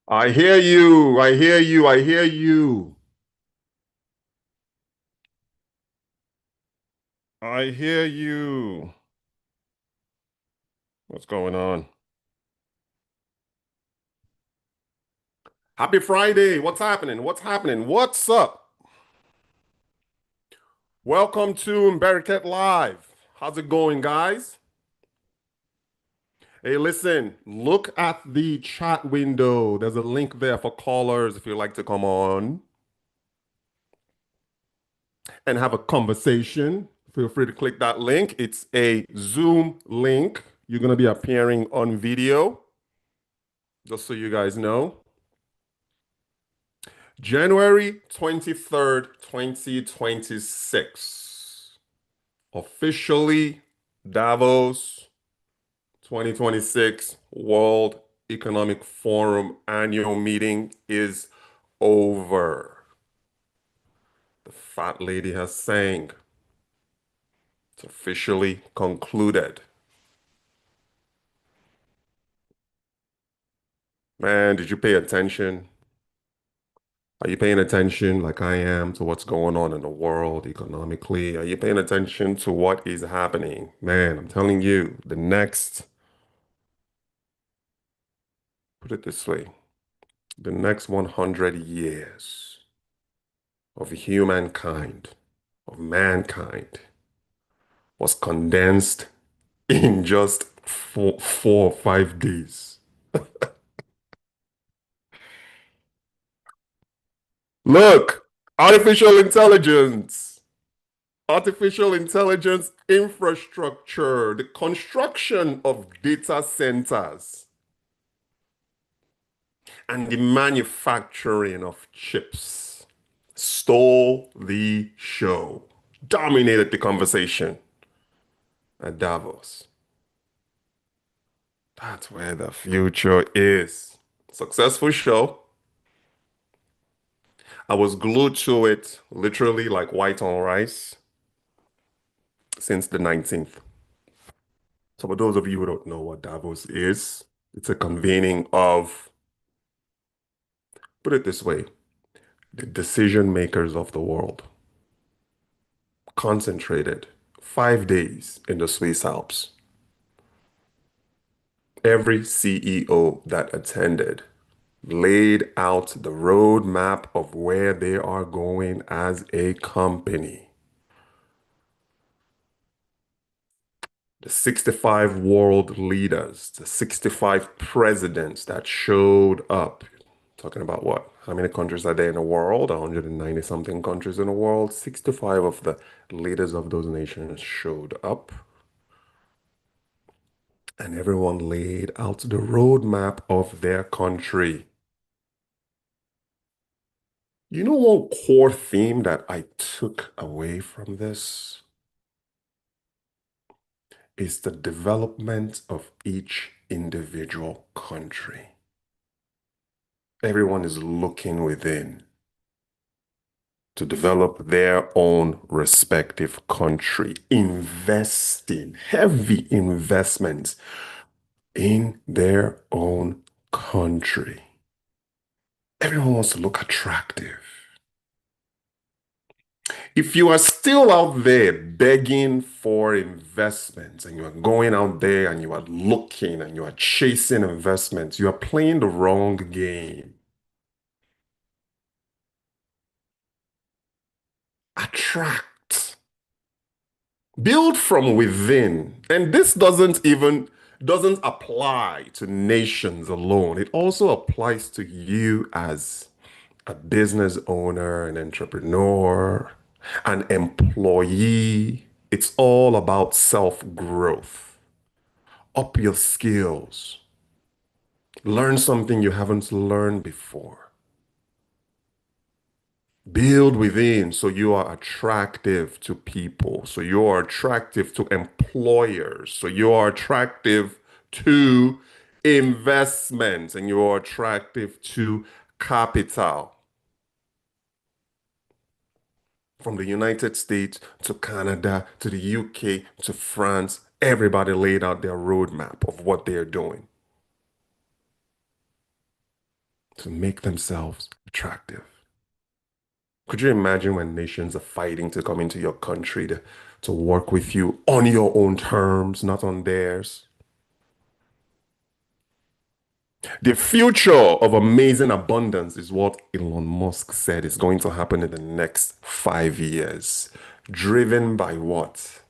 I hear you. I hear you. I hear you. I hear you. What's going on? Happy Friday. What's happening? What's happening? What's up? Welcome to Mberiket Live. How's it going, guys? Hey, listen, look at the chat window. There's a link there for callers if you'd like to come on and have a conversation. Feel free to click that link. It's a Zoom link. You're going to be appearing on video, just so you guys know. January 23rd, 2026. Officially, Davos 2026 World Economic Forum annual meeting is over. The fat lady has sang. It's officially concluded. Man, did you pay attention? Are you paying attention like I am to what's going on in the world economically? Are you paying attention to what is happening? Man, I'm telling you, put it this way, the next 100 years of humankind, of mankind, was condensed in just 4 or 5 days. Look, artificial intelligence, artificial intelligence infrastructure, the construction of data centers, and the manufacturing of chips stole the show, dominated the conversation at Davos. That's where the future is. Successful show. I was glued to it literally like white on rice since the 19th. So for those of you who don't know what Davos is, it's a convening of, put it this way, the decision makers of the world, concentrated 5 days in the Swiss Alps. Every CEO that attended laid out the roadmap of where they are going as a company. The 65 world leaders, the 65 presidents that showed up. Talking about what? How many countries are there in the world? 190 something countries in the world. 65 of the leaders of those nations showed up, and everyone laid out the roadmap of their country. You know, one core theme that I took away from this is the development of each individual country. Everyone is looking within to develop their own respective country, investing heavy investments in their own country. Everyone wants to look attractive. If you are still out there begging for investments and you are going out there and you are looking and you are chasing investments, you are playing the wrong game. Attract, build from within. And this doesn't apply to nations alone. It also applies to you as a business owner, an entrepreneur, an employee. It's all about self-growth. Up your skills. Learn something you haven't learned before. Build within so you are attractive to people, so you are attractive to employers, so you are attractive to investments, and you are attractive to capital. From the United States to Canada to the UK to France, everybody laid out their roadmap of what they're doing. to make themselves attractive. Could you imagine when nations are fighting to come into your country to work with you on your own terms, not on theirs? The future of amazing abundance is what Elon Musk said is going to happen in the next 5 years. Driven by what?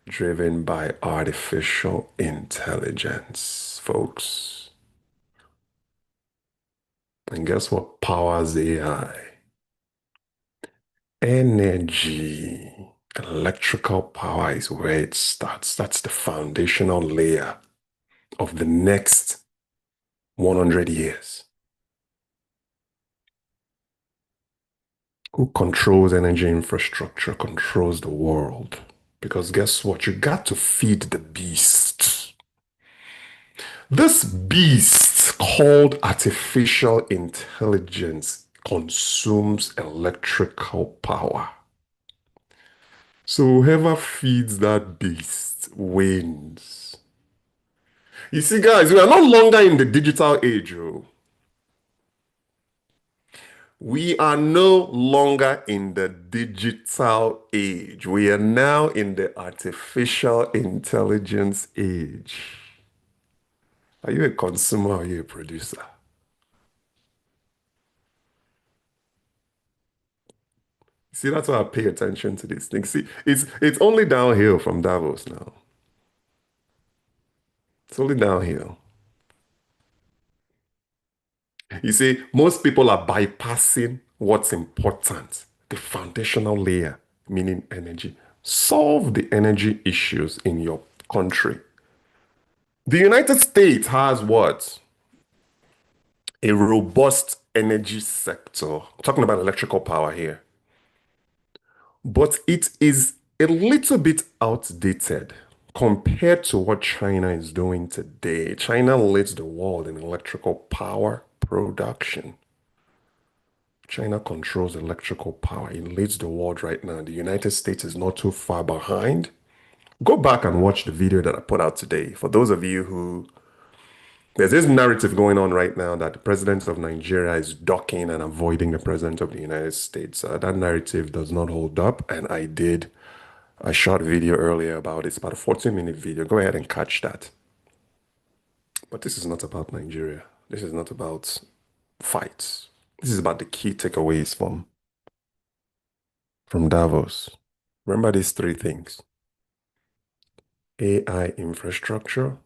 Driven by artificial intelligence, folks. And guess what powers AI? Energy. Electrical power is where it starts. That's the foundational layer of the next 100 years. Who controls energy infrastructure controls the world. Because guess what? You got to feed the beast. This beast called artificial intelligence consumes electrical power. So whoever feeds that beast wins. You see, guys, we are no longer in the digital age. Oh. We are no longer in the digital age. We are now in the artificial intelligence age. Are you a consumer or are you a producer? See, that's why I pay attention to these things. See, it's only downhill from Davos now. It's only downhill. You see, most people are bypassing what's important, the foundational layer, meaning energy. Solve the energy issues in your country. The United States has what? A robust energy sector. I'm talking about electrical power here. But it is a little bit outdated compared to what China is doing today. China leads the world in electrical power production. China controls electrical power. It leads the world right now. The United States is not too far behind. Go back and watch the video that I put out today. For those of you who, there's this narrative going on right now that the president of Nigeria is ducking and avoiding the president of the United States. That narrative does not hold up. And I did a short video earlier about it. It's about a 14-minute video. Go ahead and catch that. But this is not about Nigeria. This is not about fights. This is about the key takeaways from Davos. Remember these three things: AI infrastructure,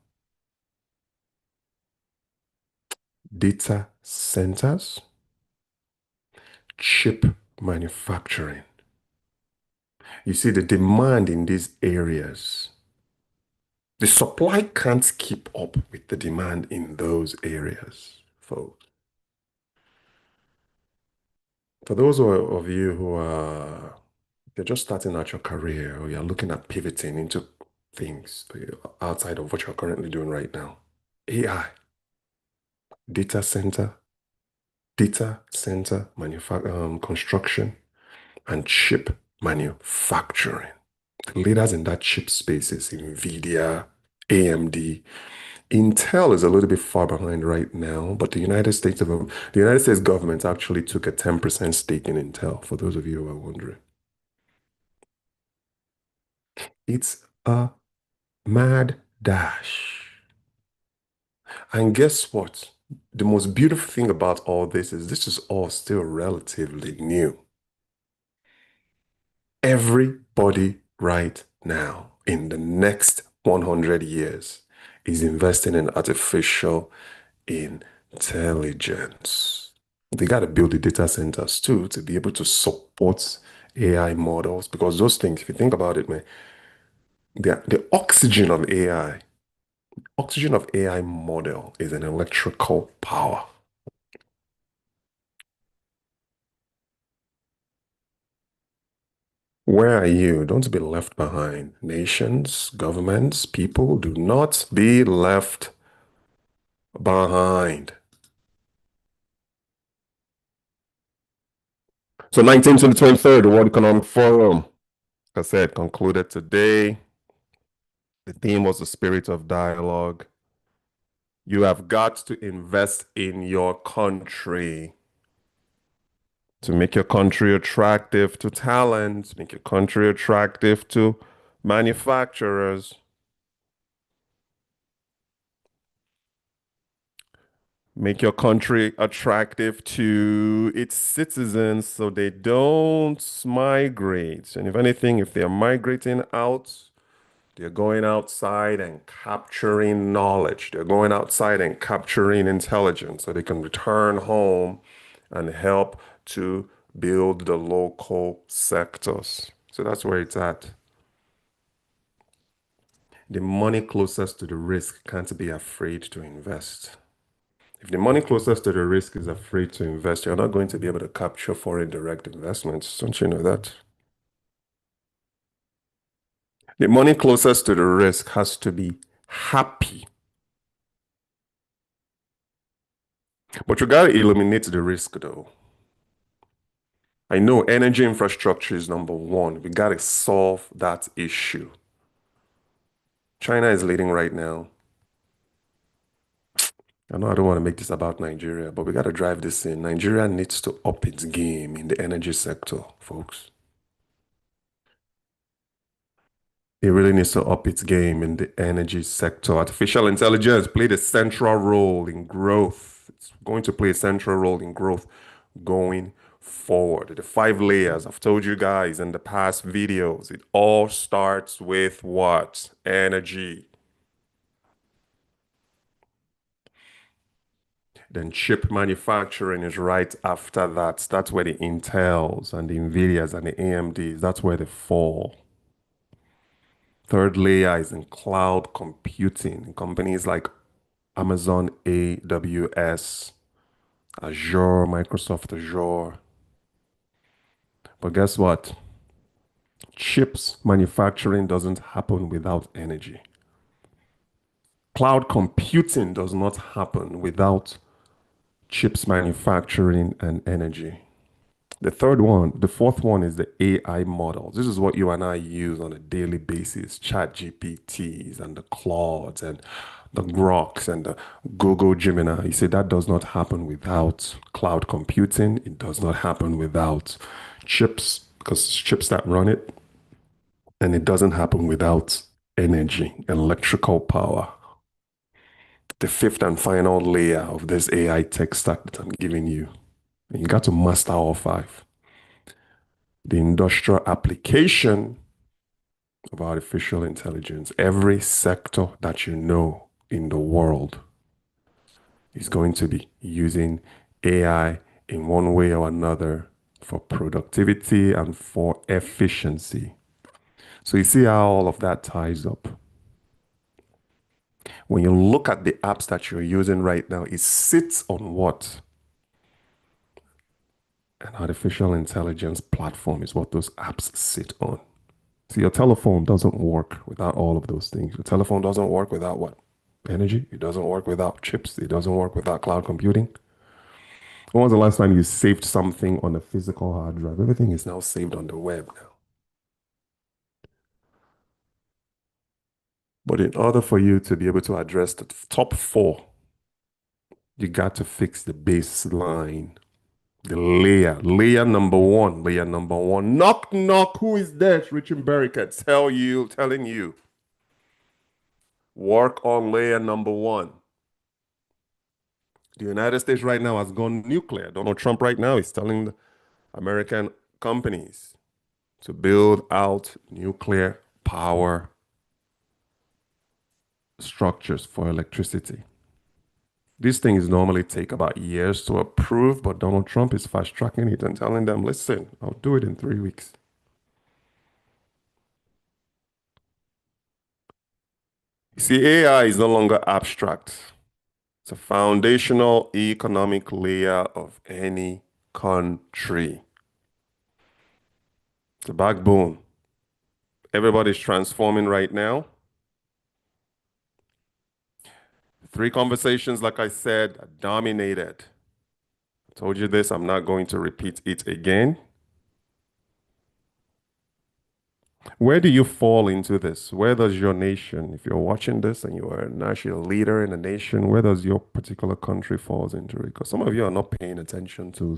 data centers, chip manufacturing. You see, the demand in these areas, the supply can't keep up with the demand in those areas, folks. For those of you who are you're just starting out your career or you're looking at pivoting into things outside of what you're currently doing right now, AI, data center, construction, and chip manufacturing. The leaders in that chip space is NVIDIA, AMD. Intel is a little bit far behind right now, but the United States government actually took a 10% stake in Intel, for those of you who are wondering. It's a mad dash. And guess what? The most beautiful thing about all this is all still relatively new. Everybody right now in the next 100 years is investing in artificial intelligence. They got to build the data centers too to be able to support AI models, because those things, if you think about it, man, the oxygen of AI model is an electrical power. Where are you? Don't be left behind. Nations, governments, people, do not be left behind. So 19th to the 23rd, the World Economic Forum, like I said, concluded today. The theme was the spirit of dialogue. You have got to invest in your country to make your country attractive to talent, make your country attractive to manufacturers, make your country attractive to its citizens so they don't migrate. And if anything, if they're migrating out, they're going outside and capturing knowledge. They're going outside and capturing intelligence so they can return home and help to build the local sectors. So that's where it's at. The money closest to the risk can't be afraid to invest. If the money closest to the risk is afraid to invest, you're not going to be able to capture foreign direct investments. Don't you know that? The money closest to the risk has to be happy. But you got to eliminate the risk, though. I know energy infrastructure is number one. We got to solve that issue. China is leading right now. I know I don't want to make this about Nigeria, but we got to drive this in. Nigeria needs to up its game in the energy sector, folks. It really needs to up its game in the energy sector. Artificial intelligence played a central role in growth. It's going to play a central role in growth going forward. The five layers I've told you guys in the past videos, it all starts with what? Energy. Then chip manufacturing is right after that. That's where the Intels and the Nvidias and the AMDs, that's where they fall. Third layer is in cloud computing. Companies like Amazon AWS, Azure, Microsoft Azure. But guess what? Chips manufacturing doesn't happen without energy. Cloud computing does not happen without chips manufacturing and energy. The fourth one is the AI models. This is what you and I use on a daily basis. Chat GPTs and the Claudes and the Groks and the Google Gemini. You see, that does not happen without cloud computing. It does not happen without chips, because it's chips that run it. And it doesn't happen without energy, electrical power. The fifth and final layer of this AI tech stack that I'm giving you. And you got to master all five. The industrial application of artificial intelligence. Every sector that you know in the world is going to be using AI in one way or another for productivity and for efficiency. So you see how all of that ties up. When you look at the apps that you're using right now, it sits on what? An artificial intelligence platform is what those apps sit on. See, your telephone doesn't work without all of those things. Your telephone doesn't work without what? Energy. It doesn't work without chips. It doesn't work without cloud computing. When was the last time you saved something on a physical hard drive? Everything is now saved on the web now. But in order for you to be able to address the top four, you got to fix the baseline, the layer number one, layer number one. Knock, knock. Who is that? Richard Berricat telling you. Work on layer number one. The United States right now has gone nuclear. Donald Trump right now is telling the American companies to build out nuclear power structures for electricity. These things normally take about years to approve, but Donald Trump is fast tracking it and telling them, listen, I'll do it in 3 weeks. You see, AI is no longer abstract. It's a foundational economic layer of any country. It's a backbone. Everybody's transforming right now. 3 conversations, like I said, are dominated. I told you this, I'm not going to repeat it again. Where do you fall into this? Where does your nation, if you're watching this and you are a national leader in a nation, where does your particular country falls into it? Because some of you are not paying attention to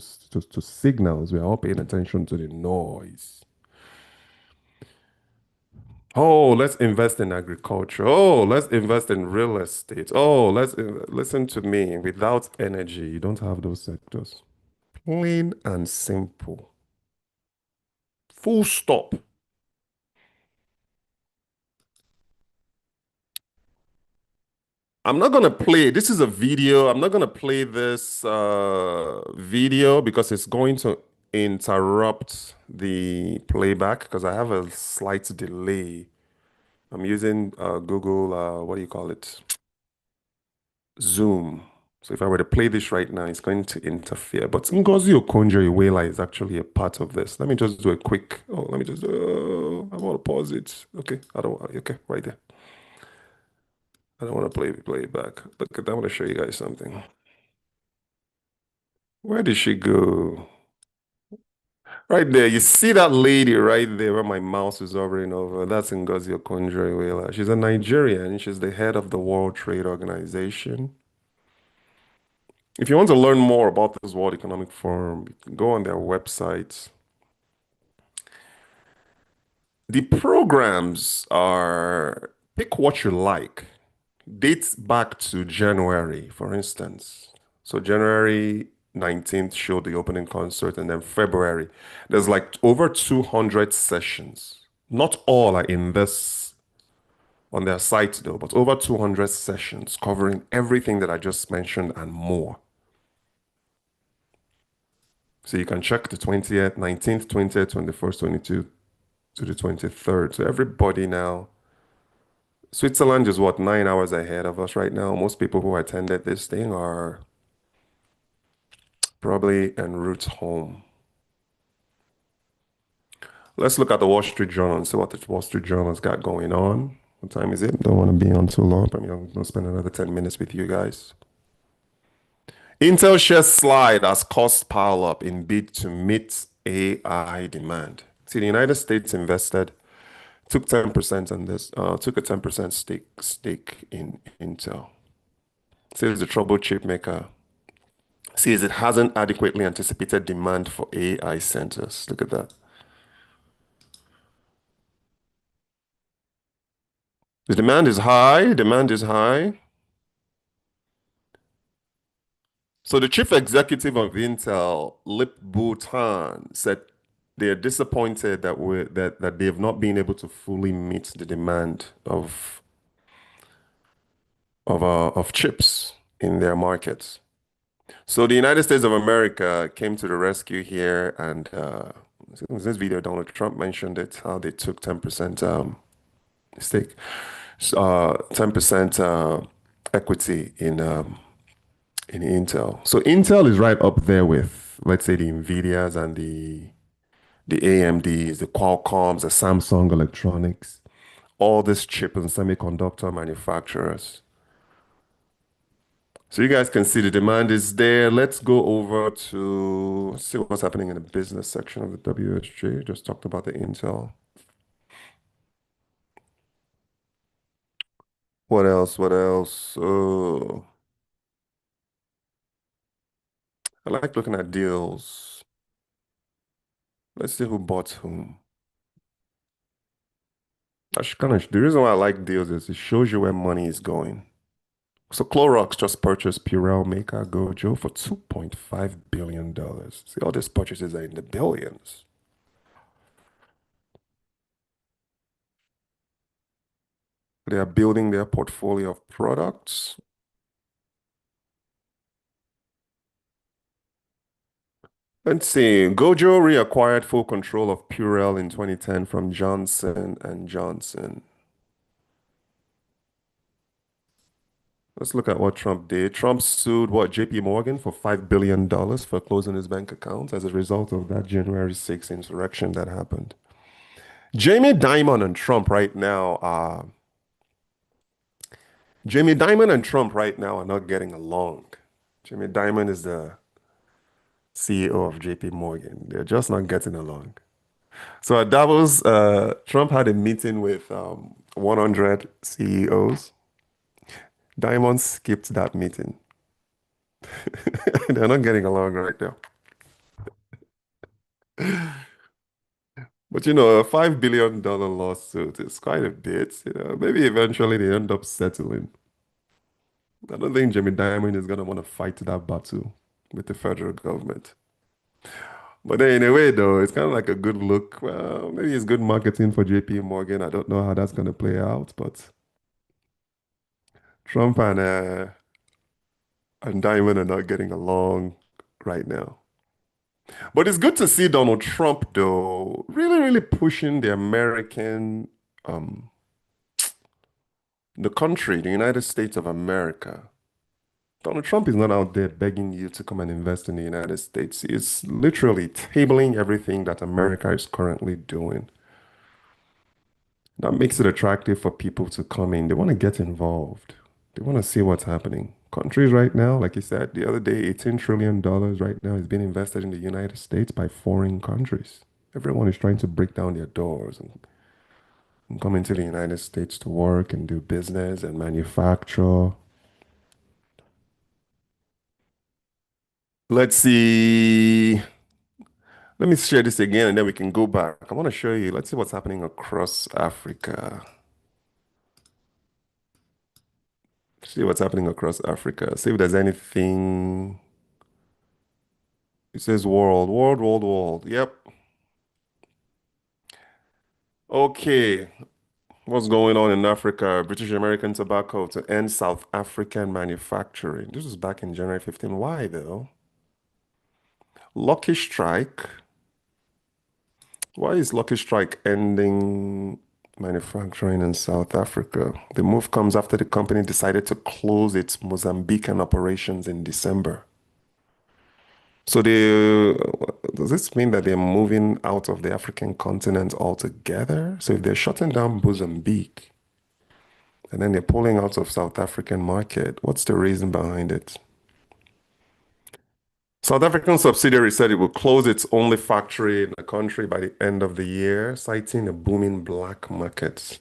signals. We are all paying attention to the noise. Oh, let's invest in agriculture. Oh, let's invest in real estate. Oh, listen to me. Without energy, you don't have those sectors. Plain and simple. Full stop. I'm not gonna play. This is a video. I'm not gonna play this video because it's going to interrupt the playback because I have a slight delay. I'm using Google, what do you call it? Zoom. So if I were to play this right now, it's going to interfere. But Ngozi Okonjo-Iweala is actually a part of this. Let me just do a quick. Oh, let me just. I want to pause it. Okay, I don't. Okay, right there. I don't want to play it back. Look, I want to show you guys something. Where did she go? Right there. You see that lady right there where my mouse is hovering over? That's Ngozi Okonjo-Iweala. She's a Nigerian. She's the head of the World Trade Organization. If you want to learn more about this World Economic Forum, you can go on their website. The programs are pick what you like. Dates back to January, for instance. So January 19th showed the opening concert, and then February. There's like over 200 sessions. Not all are in this on their site though, but over 200 sessions covering everything that I just mentioned and more. So you can check the 20th, 19th, 20th, 21st, 22 to the 23rd. So everybody now, Switzerland is what, 9 hours ahead of us right now. Most people who attended this thing are probably en route home. Let's look at the Wall Street Journal and see what the Wall Street Journal's got going on. What time is it? Don't want to be on too long. I'm going to spend another 10 minutes with you guys. Intel shares slide as costs pile up in bid to meet AI demand. See, the United States invested took 10% on this, took a 10% stake in Intel. Says the trouble chip maker says it hasn't adequately anticipated demand for AI centers. Look at that. The demand is high. Demand is high. So the chief executive of Intel, Lip Bhutan, said they are disappointed that they have not been able to fully meet the demand of chips in their markets. So the United States of America came to the rescue here, and this video, Donald Trump mentioned it, how they took 10% stake, 10% equity in Intel. So Intel is right up there with, let's say, the Nvidias and the AMDs, the Qualcomms, the Samsung Electronics, all these chip and semiconductor manufacturers. So you guys can see the demand is there. Let's go over to see what's happening in the business section of the WSJ. Just talked about the Intel. What else? What else? Oh, I like looking at deals. Let's see who bought whom. The reason why I like deals is it shows you where money is going. So Clorox just purchased Purell maker Gojo for $2.5 billion. See, all these purchases are in the billions. They are building their portfolio of products. Let's see. Gojo reacquired full control of Purell in 2010 from Johnson and Johnson. Let's look at what Trump did. Trump sued what JP Morgan for $5 billion for closing his bank account as a result of that January 6th insurrection that happened. Jamie Dimon and Trump right now Jamie Dimon and Trump right now are not getting along. Jamie Dimon is the CEO of JP Morgan. They're just not getting along. So at Davos, Trump had a meeting with 100 CEOs. Diamond skipped that meeting. They're not getting along right now. But a $5 billion lawsuit is quite a bit. Maybe eventually they end up settling. I don't think Jimmy Diamond is gonna want to fight that battle with the federal government. But then in a way though, it's kind of like a good look. Well, maybe it's good marketing for JP Morgan. I don't know how that's gonna play out, but Trump and Diamond are not getting along right now. But it's good to see Donald Trump though, really, really pushing um the country, the United States of America. Donald Trump is not out there begging you to come and invest in the United States. He's literally tabling everything that America is currently doing. That makes it attractive for people to come in. They want to get involved. They want to see what's happening. Countries right now, like you said the other day, $18 trillion right now is being invested in the United States by foreign countries. Everyone is trying to break down their doors and come into the United States to work and do business and manufacture. Let's see. Let me share this again and then we can go back. I want to show you. Let's see what's happening across Africa. See what's happening across Africa. See if there's anything. It says world, world, world, world. Yep. Okay. What's going on in Africa? British American Tobacco to end South African manufacturing. This was back in January 15. Why though? Lucky Strike. Why is Lucky Strike ending manufacturing in South Africa? The move comes after the company decided to close its Mozambican operations in December. So does this mean that they're moving out of the African continent altogether? So if they're shutting down Mozambique and then they're pulling out of South African market, what's the reason behind it? South African subsidiary said it will close its only factory in the country by the end of the year, citing a booming black market.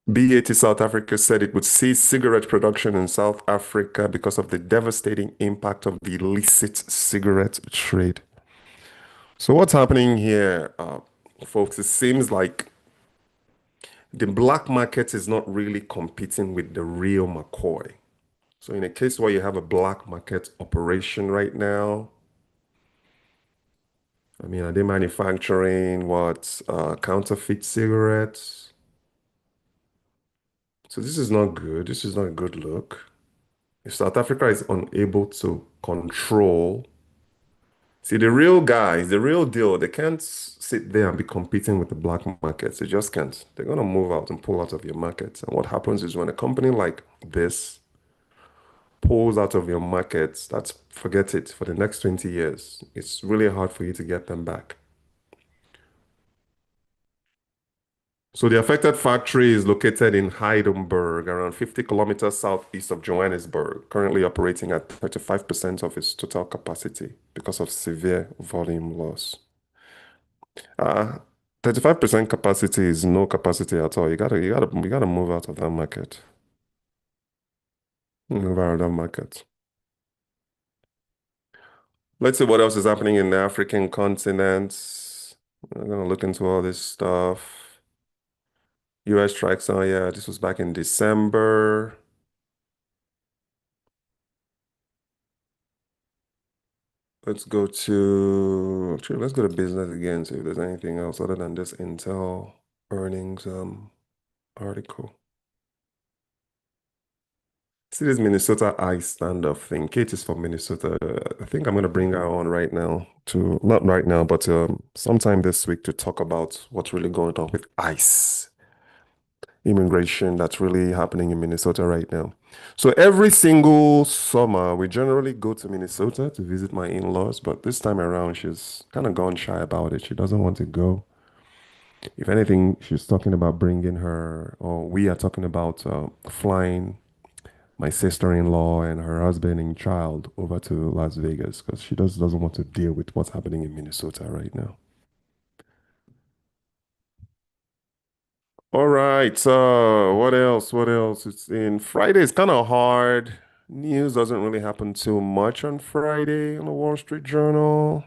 BAT South Africa said it would cease cigarette production in South Africa because of the devastating impact of the illicit cigarette trade. So what's happening here, folks? It seems like the black market is not really competing with the real McCoy. So in a case where you have a black market operation right now, I mean, are they manufacturing counterfeit cigarettes? So this is not good. This is not a good look. If South Africa is unable to control, see, the real guys, the real deal, they can't sit there and be competing with the black markets. They just can't. They're going to move out and pull out of your markets. And what happens is when a company like this pulls out of your markets, forget it, for the next 20 years. It's really hard for you to get them back. So the affected factory is located in Heidelberg, around 50 kilometers southeast of Johannesburg, currently operating at 35% of its total capacity because of severe volume loss. Uh, 35% capacity is no capacity at all. You gotta move out of that market. Move out of that market. Let's see what else is happening in the African continent. I'm gonna look into all this stuff. US strikes, oh yeah, this was back in December. Let's go to business again, see if there's anything else other than this Intel earnings article. See this Minnesota ICE standoff thing. Kate is from Minnesota. I think I'm gonna bring her on right now not right now, but sometime this week to talk about what's really going on with ICE immigration that's really happening in Minnesota right now. So every single summer, we generally go to Minnesota to visit my in-laws, but this time around, she's kind of gone shy about it. She doesn't want to go. If anything, she's talking about bringing her, or we are talking about flying my sister-in-law and her husband and child over to Las Vegas because she doesn't want to deal with what's happening in Minnesota right now. All right. What else? What else? It's in Friday. It's kind of hard. News doesn't really happen too much on Friday on the Wall Street Journal.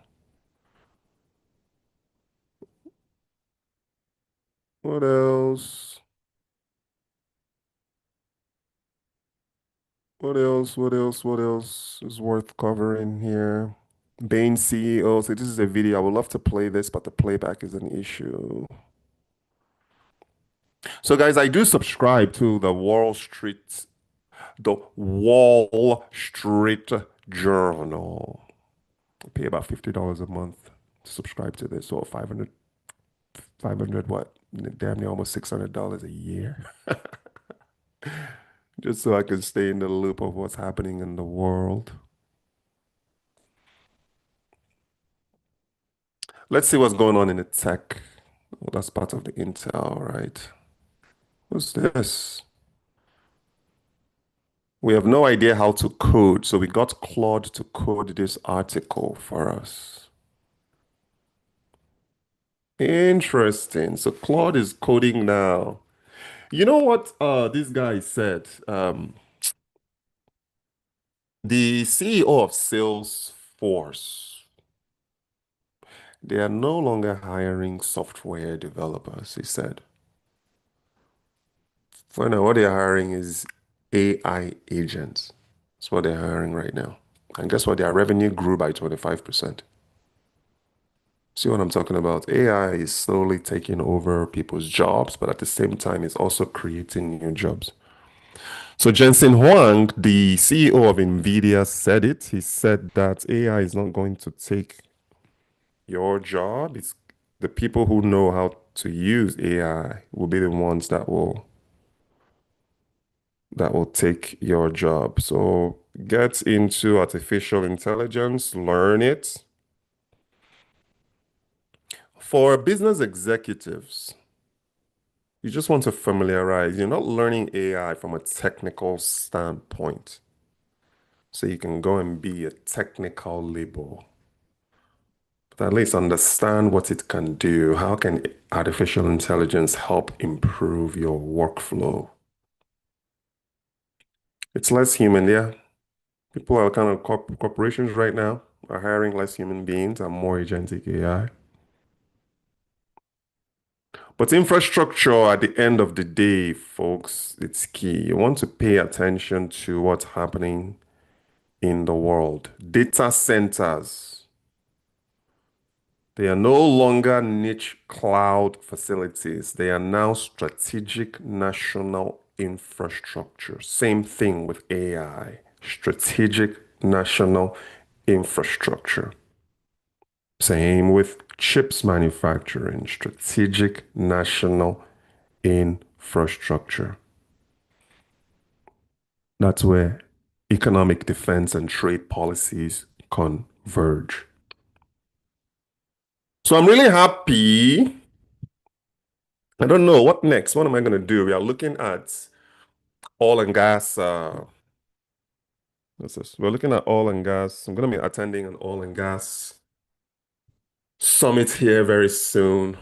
What else? What else? What else? What else is worth covering here? Bain CEO. So this is a video. I would love to play this, but the playback is an issue. So guys, I do subscribe to the Wall Street Journal. I pay about $50 a month to subscribe to this, or 500 what? Damn near almost $600 a year, just so I can stay in the loop of what's happening in the world. Let's see what's going on in the tech. Well, that's part of the intel, right? What's this? We have no idea how to code, so we got Claude to code this article for us. Interesting. So Claude is coding now. You know what this guy said? The CEO of Salesforce, they are no longer hiring software developers, he said. For now, what they're hiring is AI agents. That's what they're hiring right now. And guess what? Their revenue grew by 25%. See what I'm talking about? AI is slowly taking over people's jobs, but at the same time, it's also creating new jobs. So Jensen Huang, the CEO of NVIDIA, said it. He said that AI is not going to take your job. It's the people who know how to use AI will be the ones that will take your job. So get into artificial intelligence, learn it. For business executives, you just want to familiarize. You're not learning AI from a technical standpoint. So you can go and be a technical label, but at least understand what it can do. How can artificial intelligence help improve your workflow? It's less human, yeah. People are kind of corporations right now are hiring less human beings and more agentic AI. But infrastructure at the end of the day, folks, it's key. You want to pay attention to what's happening in the world. Data centers, they are no longer niche cloud facilities. They are now strategic national infrastructure. Same thing with AI, strategic national infrastructure. Same with chips manufacturing, strategic national infrastructure. That's where economic defense and trade policies converge. So I'm really happy. I don't know what next. What am I going to do? We are looking at oil and gas. What's this? We're looking at oil and gas. I'm going to be attending an oil and gas summit here very soon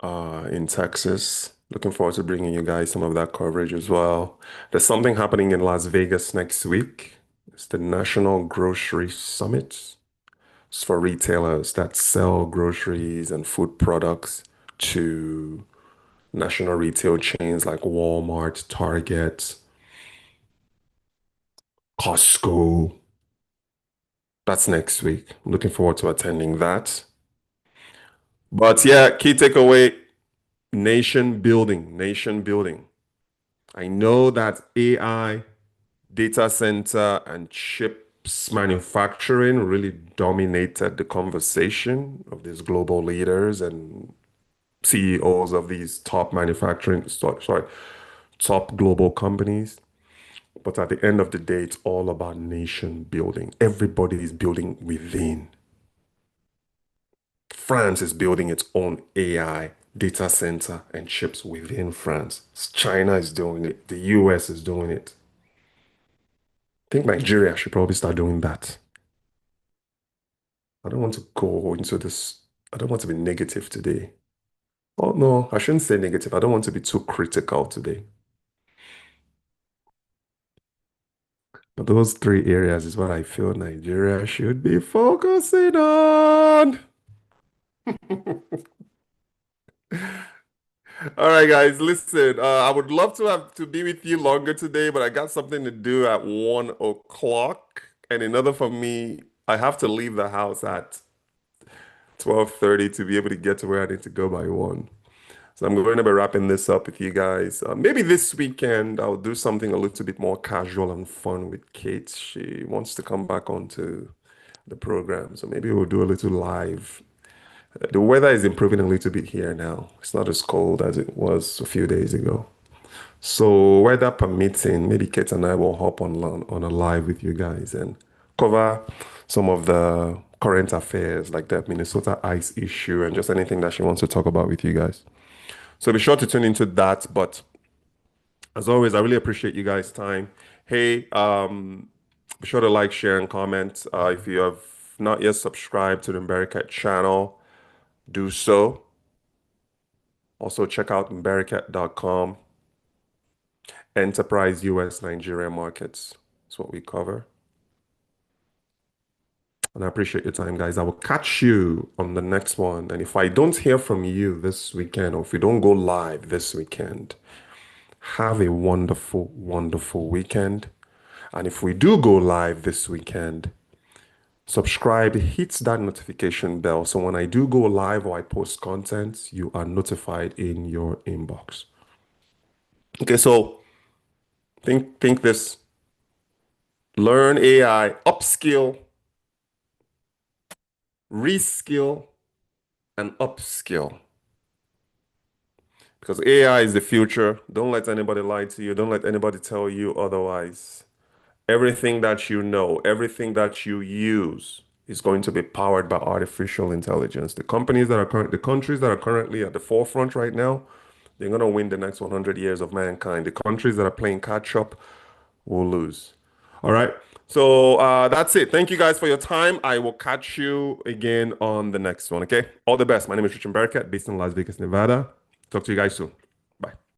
in Texas. Looking forward to bringing you guys some of that coverage as well. There's something happening in Las Vegas next week. It's the National Grocery Summit. It's for retailers that sell groceries and food products to national retail chains like Walmart, Target, Costco. That's next week. I'm looking forward to attending that. But yeah, key takeaway, nation building, nation building. I know that AI, data center, and chips manufacturing really dominated the conversation of these global leaders and CEOs of these top top global companies. But at the end of the day, it's all about nation building. Everybody is building within. France is building its own AI data center and chips within France. China is doing it. The US is doing it. think Nigeria should probably start doing that. I don't want to go into this. I don't want to be negative today. Oh no, I shouldn't say negative. I don't want to be too critical today. But those three areas is what I feel Nigeria should be focusing on. All right, guys, listen. I would love to have to be with you longer today, but I got something to do at 1 o'clock. And in order for me, I have to leave the house at 12:30 to be able to get to where I need to go by 1. So I'm going to be wrapping this up with you guys. Maybe this weekend I'll do something a little bit more casual and fun with Kate. She wants to come back onto the program. So maybe we'll do a little live. The weather is improving a little bit here now. It's not as cold as it was a few days ago. So weather permitting, maybe Kate and I will hop on a live with you guys and cover some of the current affairs like that Minnesota ice issue and just anything that she wants to talk about with you guys. So be sure to tune into that. But as always, I really appreciate you guys' time. Hey, be sure to like, share, and comment. If you have not yet subscribed to the Mbericat channel, do so. Also, check out mbericat.com, Enterprise US Nigeria markets. That's what we cover. And I appreciate your time, guys. I will catch you on the next one. And if I don't hear from you this weekend, or if we don't go live this weekend, have a wonderful, wonderful weekend. And if we do go live this weekend, subscribe, hit that notification bell. So when I do go live or I post content, you are notified in your inbox. Okay, so think this. Learn AI, upskill, reskill, and upskill. Because AI is the future. Don't let anybody lie to you. Don't let anybody tell you otherwise. Everything that you know, everything that you use is going to be powered by artificial intelligence. The countries that are currently at the forefront right now, they're going to win the next 100 years of mankind. The countries that are playing catch up will lose. All right. So that's it. Thank you guys for your time. I will catch you again on the next one. Okay. All the best. My name is Richard Berkat, based in Las Vegas, Nevada. Talk to you guys soon. Bye.